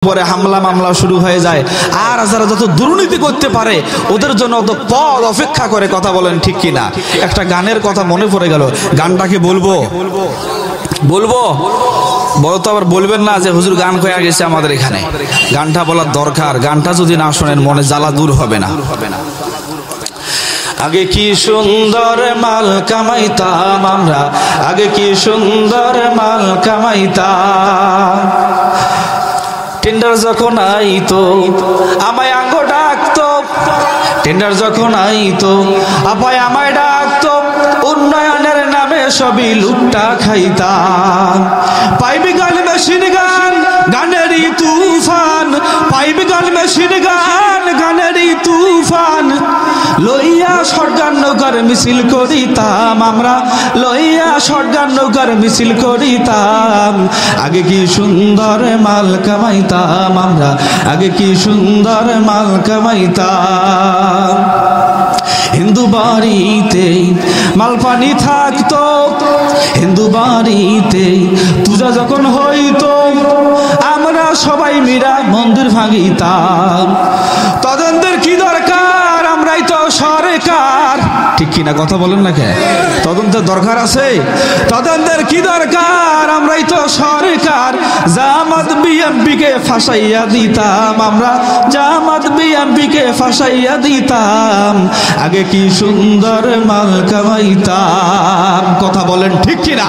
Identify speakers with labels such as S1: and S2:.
S1: পরে হামলা মামলা শুরু হয়ে যায়। আর যারা যত দুর্নীতি করতে পারে ওদের জন্য অত পদ অপেক্ষা করে। কথা বলেন ঠিক কিনা? একটা গানের কথা মনে পড়ে গেল, গানটাকে বলবো বলবো বলো তো, আবার বলবেন না যে হুজুর গান কয়ে গেছে আমাদের এখানে। গানটা বলার দরকার, গানটা যদি না শোনেন মনে জ্বালা দূর হবে না। আগে কি সুন্দর মাল কামাইতাম আমরা, আগে কি সুন্দর মাল কামাইতাম। টেন্ডার যখন আইতো আমায় আঙ্গ ডাকতো, টেন্ডার যখন আইতো আপায় আমায় ডাকতো, উন্নয়নের নামে সবই লুটটা খাইতাম। পাইবি গান মেশিন গান গানেরই তুফান, পাইবি গান মেশিন গান গানেরই তুফান, লইয়া শটগান নৌকার মিছিল করিতাম আমরা, লইয়া শটগান নৌকার মিছিল করিতাম। আগে কি সুন্দর মাল কামাইতাম আমরা, আগে কি সুন্দর মাল কামাইতাম। হিন্দু বাড়িতে মাল পানি থাকতো, হিন্দু বাড়িতে পূজা যখন হইতো আমরা সবাই মিরা মন্দির ভাঙিতাম। তদন্তের কি দরকার, আমরাই তো সরকার। ঠিক কিনা কথা বলেন না কেন? তদন্তের দরকার আছে? তদন্তের কি দরকার, আমরাই তো সরকার। জামাত বিএমপিকে ফাঁসাইয়া দিতাম আমরা, জামাত বিএমপিকে ফাঁসাইয়া দিতাম। আগে কি সুন্দর মাল কামাইতাম। কথা বলেন ঠিক কিনা?